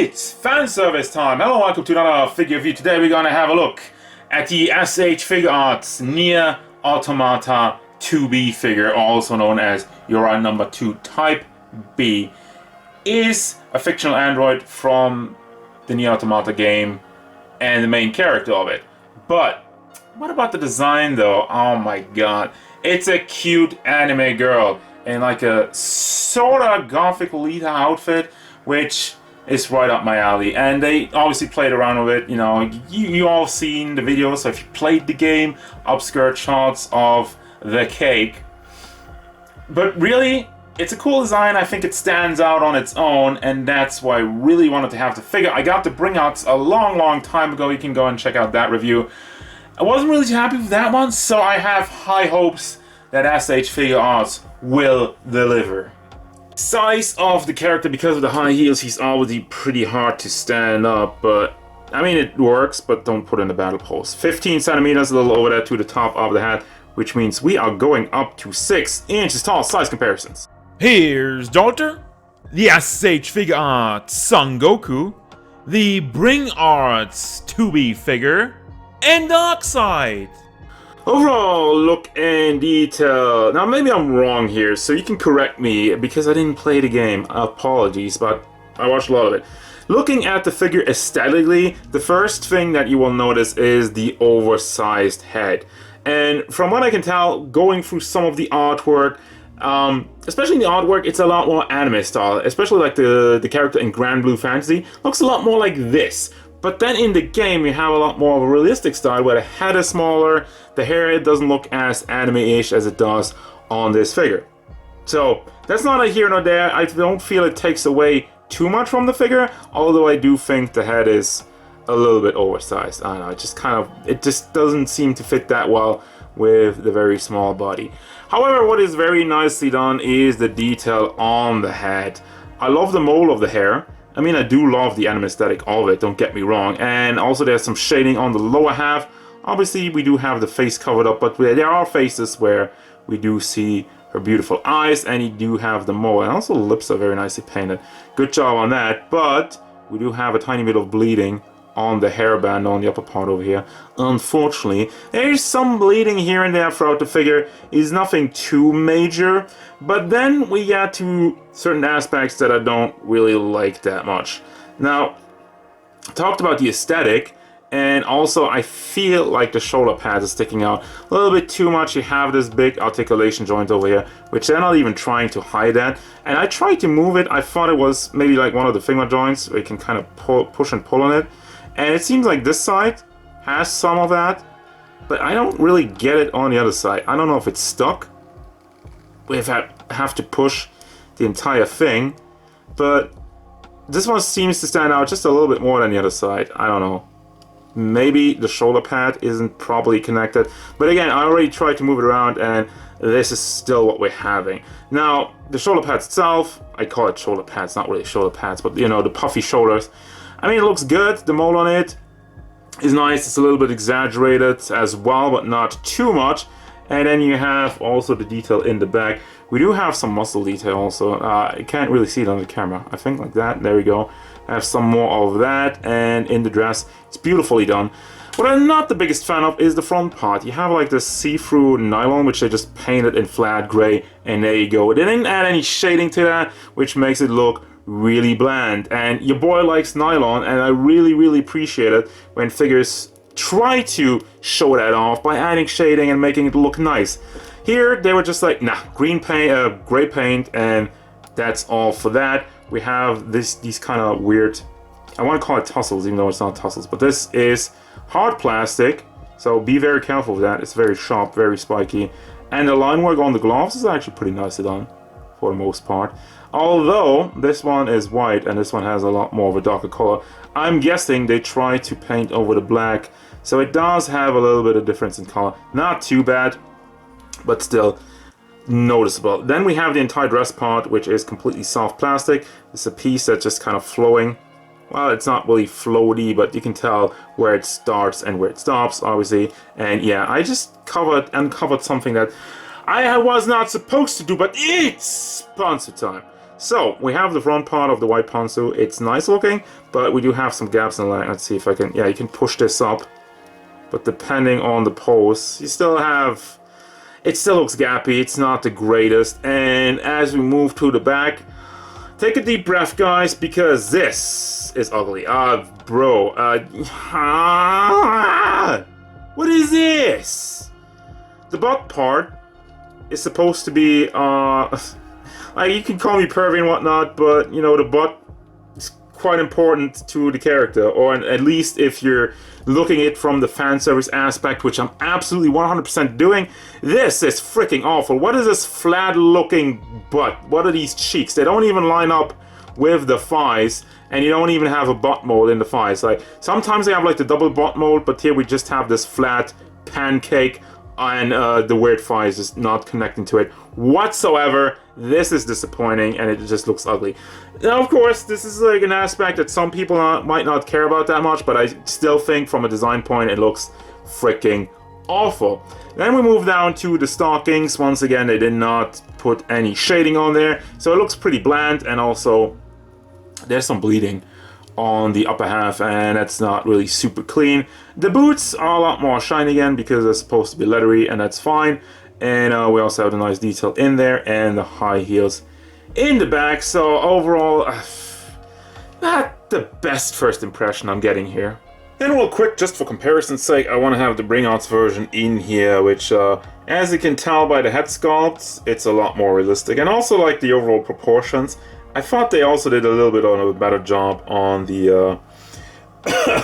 It's Fanservice time! Hello, welcome to another figure review. Today we're gonna have a look at the SH Figuarts Nier Automata 2B figure, also known as Uri number 2 Type B. Is a fictional android from the Nier Automata game and the main character of it. But what about the design though? Oh my god. It's a cute anime girl in like a sorta gothic Lolita outfit, which is right up my alley. And they obviously played around with it. You know, you all seen the videos, so if you played the game, upskirt shots of the cake. But really, it's a cool design. I think it stands out on its own, and that's why I really wanted to have the figure. I got the bringouts a long time ago. You can go and check out that review. I wasn't really too happy with that one, so I have high hopes that SH Figuarts will deliver. Size of the character, because of the high heels, he's obviously pretty hard to stand up, but I mean it works, but don't put in the battle pose. 15 centimeters, a little over that to the top of the head, which means we are going up to 6 inches tall. Size comparisons. Here's Daughter, the SH Figuarts Son Goku, the Bring Arts 2B figure, and Darkseid. Overall look and detail. Now maybe I'm wrong here, so you can correct me because I didn't play the game. Apologies, but I watched a lot of it. Looking at the figure aesthetically, the first thing that you will notice is the oversized head. And from what I can tell, going through some of the artwork, especially in the artwork, it's a lot more anime style. Especially like the character in Grand Blue Fantasy looks a lot more like this. But then in the game, you have a lot more of a realistic style where the head is smaller, the hair doesn't look as anime-ish as it does on this figure. So that's not a here nor there. I don't feel it takes away too much from the figure, although I do think the head is a little bit oversized. I don't know, it just doesn't seem to fit that well with the very small body. However, what is very nicely done is the detail on the head. I love the mole of the hair. I mean, I do love the anime aesthetic of it, don't get me wrong. And also there's some shading on the lower half. Obviously, we do have the face covered up, but there are faces where we do see her beautiful eyes, and you do have the mole. And also the lips are very nicely painted. Good job on that, but we do have a tiny bit of bleeding on the hairband on the upper part over here. Unfortunately, there's some bleeding here and there throughout the figure. It's nothing too major, but then we get to certain aspects that I don't really like that much. Now, I talked about the aesthetic, and also I feel like the shoulder pads are sticking out a little bit too much. You have this big articulation joint over here, which they're not even trying to hide at. And I tried to move it. I thought it was maybe like one of the finger joints where you can kind of push and pull on it. And it seems like this side has some of that, but I don't really get it on the other side. I don't know if it's stuck. We have to push the entire thing, but this one seems to stand out just a little bit more than the other side. I don't know. Maybe the shoulder pad isn't properly connected, but again, I already tried to move it around, and this is still what we're having. Now, the shoulder pads itself, I call it shoulder pads, not really shoulder pads, but you know, the puffy shoulders. I mean, it looks good. The mole on it is nice. It's a little bit exaggerated as well, but not too much. And then you have also the detail in the back. We do have some muscle detail also. You can't really see it on the camera. I think like that. There we go. I have some more of that. And in the dress, it's beautifully done. What I'm not the biggest fan of is the front part. You have like this see-through nylon, which they just painted in flat gray. And there you go. They didn't add any shading to that, which makes it look really bland. And your boy likes nylon, and I really appreciate it when figures try to show that off by adding shading and making it look nice. Here they were just like, nah, green paint, gray paint, and that's all for that. We have these kind of weird, I want to call it tussles, even though it's not tussles, but this is hard plastic, so be very careful with that. It's very sharp, very spiky, and the line work on the gloves is actually pretty nicely done for the most part. Although this one is white and this one has a lot more of a darker color, I'm guessing they tried to paint over the black, so it does have a little bit of difference in color. Not too bad, but still noticeable. Then we have the entire dress part, which is completely soft plastic. It's a piece that's just kind of flowing. Well, it's not really floaty, but you can tell where it starts and where it stops, obviously. And yeah, I just uncovered something that I was not supposed to do, but it's sponsor time. So, we have the front part of the white ponzu. It's nice looking, but we do have some gaps in the line. Let's see if I can... Yeah, you can push this up. But depending on the pose, you still have... It still looks gappy. It's not the greatest. And as we move to the back, take a deep breath, guys, because this is ugly. Bro. What is this? The butt part is supposed to be... you can call me pervy and whatnot, but, you know, the butt is quite important to the character. Or at least if you're looking at it from the fan service aspect, which I'm absolutely 100% doing, this is freaking awful. What is this flat-looking butt? What are these cheeks? They don't even line up with the thighs, and you don't even have a butt mold in the thighs. Like, sometimes they have, like, the double butt mold, but here we just have this flat pancake, and the weird thighs is not connecting to it whatsoever. This is disappointing, and it just looks ugly. Now, of course, this is like an aspect that some people might not care about that much, but I still think from a design point it looks freaking awful. Then we move down to the stockings. Once again, they did not put any shading on there, so it looks pretty bland, and also there's some bleeding on the upper half, and it's not really super clean. The boots are a lot more shiny again because they're supposed to be leathery, and that's fine. And we also have a nice detail in there, and the high heels in the back. So overall, not the best first impression I'm getting here. And real quick, just for comparison's sake, I want to have the Bringouts version in here, which, as you can tell by the head sculpt, it's a lot more realistic. And also like the overall proportions. I thought they also did a little bit of a better job on the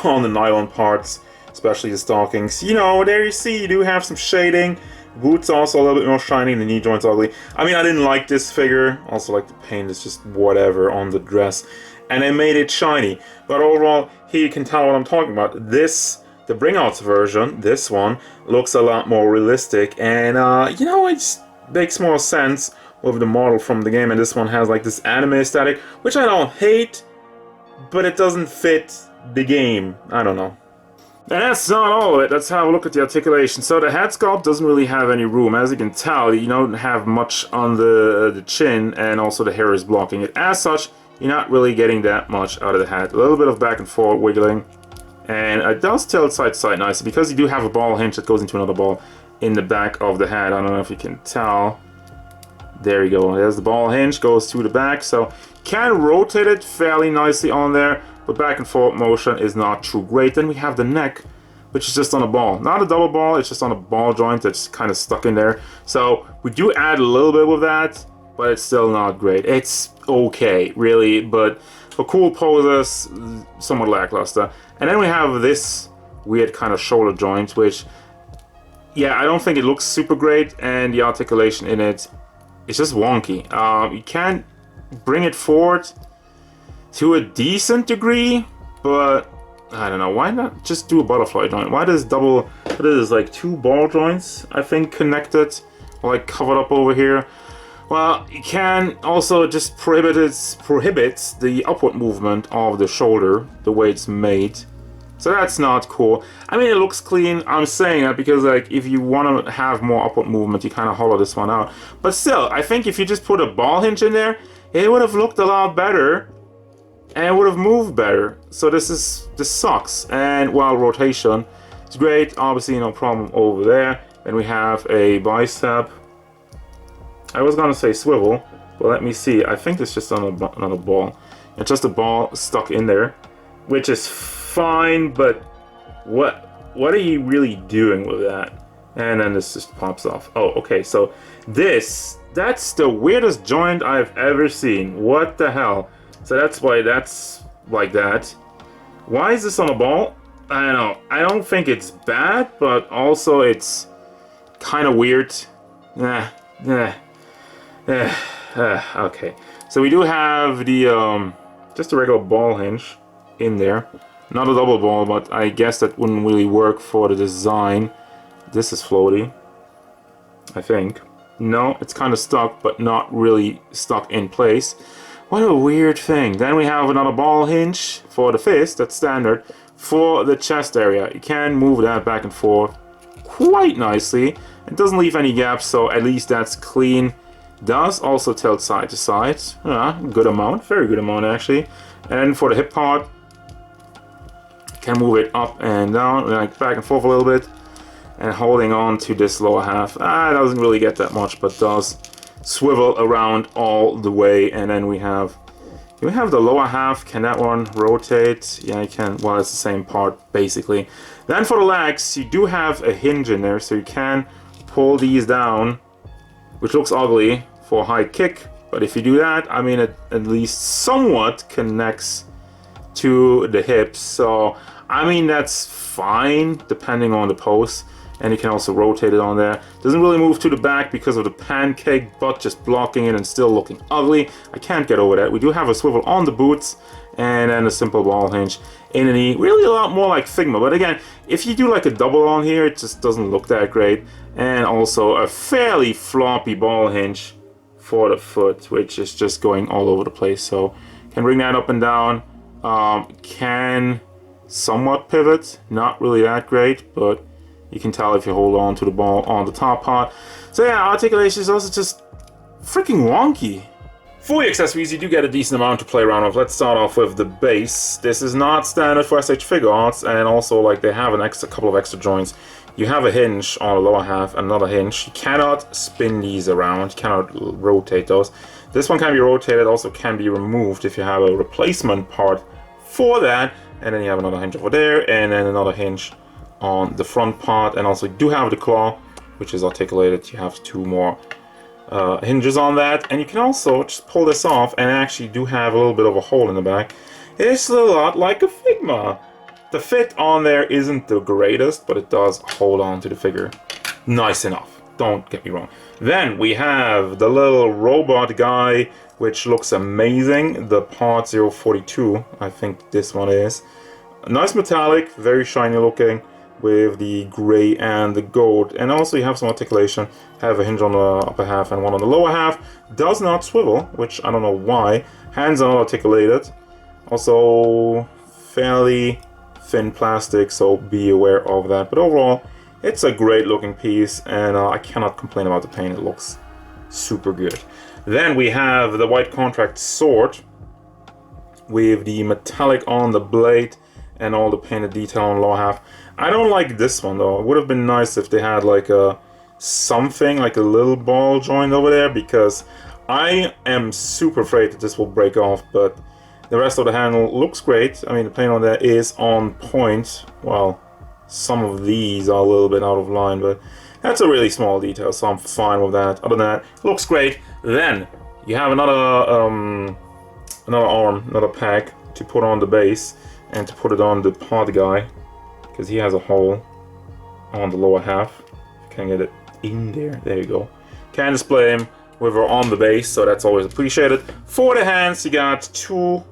on the nylon parts, especially the stockings. You know, there you see, you do have some shading. Boots also a little bit more shiny, and the knee joint's ugly. I mean, I didn't like this figure. Also, like, the paint is just whatever on the dress. And they made it shiny. But overall, here you can tell what I'm talking about. This, the Bringouts version, this one, looks a lot more realistic. And, you know, it just makes more sense with the model from the game, and this one has like this anime aesthetic, which I don't hate, but it doesn't fit the game. I don't know. And that's not all of it. Let's have a look at the articulation. So the head sculpt doesn't really have any room. As you can tell, you don't have much on the chin, and also the hair is blocking it. As such, you're not really getting that much out of the head. A little bit of back and forth wiggling, and it does tilt side to side nicely, because you do have a ball hinge that goes into another ball in the back of the head. I don't know if you can tell. There you go, there's the ball hinge, goes to the back, so can rotate it fairly nicely on there, but back and forth motion is not too great. Then we have the neck, which is just on a ball. Not a double ball, it's just on a ball joint that's kind of stuck in there. So we do add a little bit with that, but it's still not great. It's okay, really, but for cool poses, somewhat lackluster. And then we have this weird kind of shoulder joint, which, yeah, I don't think it looks super great, and the articulation in it, it's just wonky. You can bring it forward to a decent degree, but I don't know, why not just do a butterfly joint? Why does what is like two ball joints, I think, connected, or like covered up over here? Well, you can also just prohibits the upward movement of the shoulder, the way it's made. So that's not cool. I mean, it looks clean. I'm saying that because, like, if you want to have more upward movement, you kind of hollow this one out. But still, I think if you just put a ball hinge in there, it would have looked a lot better, and it would have moved better. So this sucks. And while rotation, it's great. Obviously, no problem over there. Then we have a bicep. I was gonna say swivel, but let me see. I think it's just on a ball. It's just a ball stuck in there, which is fine, but what are you really doing with that? And then this just pops off. Oh, okay, so that's the weirdest joint I've ever seen. What the hell? So that's why that's like that. Why is this on a ball? I don't know. I don't think it's bad, but also it's kind of weird. Okay, so we do have the just a regular ball hinge in there. Not a double ball, but I guess that wouldn't really work for the design. This is floaty, I think. No, it's kind of stuck, but not really stuck in place. What a weird thing. Then we have another ball hinge for the fist, that's standard. For the chest area, you can move that back and forth quite nicely. It doesn't leave any gaps, so at least that's clean. Does also tilt side to side. Good amount, very good amount actually. And for the hip part, can move it up and down, like back and forth a little bit. And holding on to this lower half, doesn't really get that much, but does swivel around all the way. And then we have the lower half. Can that one rotate? Yeah, I can. Well, it's the same part basically. Then for the legs, you do have a hinge in there, so you can pull these down, which looks ugly for a high kick. But if you do that, I mean, it at least somewhat connects to the hips. So I mean, that's fine depending on the pose. And you can also rotate it on there. Doesn't really move to the back because of the pancake butt just blocking it and still looking ugly. I can't get over that. We do have a swivel on the boots and then a simple ball hinge in the knee. Really a lot more like Figma. But again, if you do like a double on here, it just doesn't look that great. And also a fairly floppy ball hinge for the foot, which is just going all over the place. So can bring that up and down. Can somewhat pivot. Not really that great, but you can tell if you hold on to the ball on the top part. So yeah, articulation is also just freaking wonky. For the accessories, you do get a decent amount to play around with. Let's start off with the base. This is not standard for SH Figuarts, and also like they have a couple of extra joints. You have a hinge on the lower half, another hinge. You cannot spin these around, you cannot rotate those. This one can be rotated, also can be removed if you have a replacement part for that. And then you have another hinge over there, and then another hinge on the front part. And also you do have the claw, which is articulated. You have two more hinges on that, and you can also just pull this off and actually do have a little bit of a hole in the back. It's a lot like a Figma. The fit on there isn't the greatest, but it does hold on to the figure nice enough, don't get me wrong. Then we have the little robot guy, which looks amazing. The part 042, I think this one is. Nice metallic, very shiny looking, with the gray and the gold. And also you have some articulation, have a hinge on the upper half and one on the lower half. Does not swivel, which I don't know why. Hands are not articulated. Also fairly thin plastic, so be aware of that. But overall, it's a great looking piece, and I cannot complain about the paint. It looks super good. Then we have the white contract sword with the metallic on the blade and all the painted detail on the lower half. I don't like this one though. It would have been nice if they had like something like a little ball joint over there, because I am super afraid that this will break off. But the rest of the handle looks great. I mean, the paint on there is on point. Well, some of these are a little bit out of line, but that's a really small detail, so I'm fine with that. Other than that, it looks great. Then you have another arm, another pack to put on the base and to put it on the pod guy, because he has a hole on the lower half. Can get it in there. There you go. Can display him with her on the base, so that's always appreciated. For the hands, you got two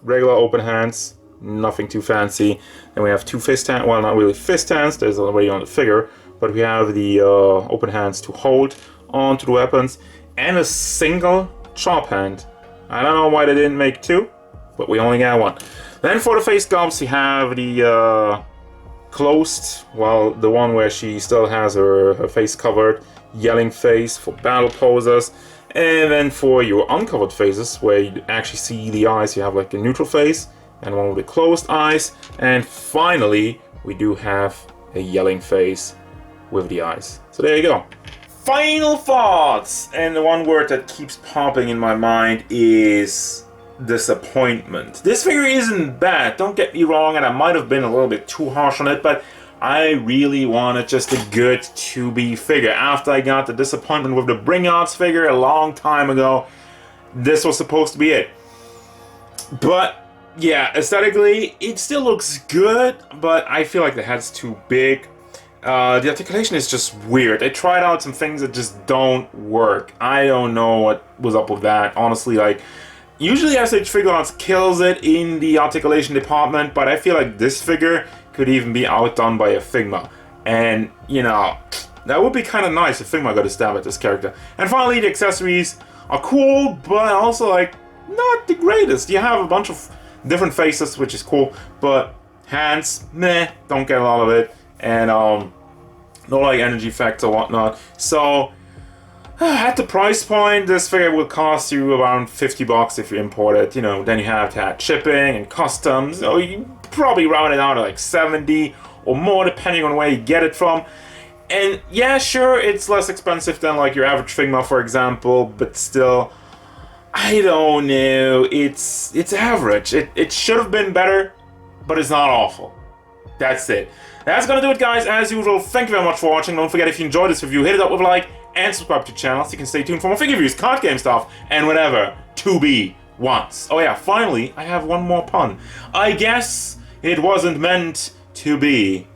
regular open hands, nothing too fancy. And we have two fist hands. Well, not really fist hands. There's already on the figure, but we have the open hands to hold onto the weapons, and a single chop hand. I don't know why they didn't make two, but we only got one. Then for the face sculpts, you have the closed, well, the one where she still has her face covered, yelling face for battle poses. And then for your uncovered faces, where you actually see the eyes, you have like a neutral face and one with the closed eyes. And finally, we do have a yelling face with the eyes. So there you go. Final thoughts! And the one word that keeps popping in my mind is disappointment. This figure isn't bad, don't get me wrong, and I might have been a little bit too harsh on it, but I really wanted just a good 2B figure. After I got the disappointment with the Bring Arts figure a long time ago, this was supposed to be it. But yeah, aesthetically, it still looks good, but I feel like the head's too big. The articulation is just weird. They tried out some things that just don't work. I don't know what was up with that, honestly. Like, usually SH Figuarts kills it in the articulation department, but I feel like this figure could even be outdone by a Figma. And, you know, that would be kind of nice if Figma got a stab at this character. And finally, the accessories are cool, but also, like, not the greatest. You have a bunch of different faces, which is cool, but hands, meh, don't get a lot of it. And, no, like, energy effects or whatnot. So, At the price point, this figure will cost you around 50 bucks if you import it. You know, then you have to add shipping and customs. So you probably round it down to like 70 or more, depending on where you get it from. And yeah, sure, it's less expensive than like your average Figma, for example, but still, I don't know. It's average. It should have been better, but it's not awful. That's it. That's gonna do it, guys. As usual, thank you very much for watching. Don't forget, if you enjoyed this review, hit it up with a like and subscribe to the channel so you can stay tuned for more figure reviews, card game stuff, and whatever to be wants. Oh yeah, finally, I have one more pun. I guess it wasn't meant to be.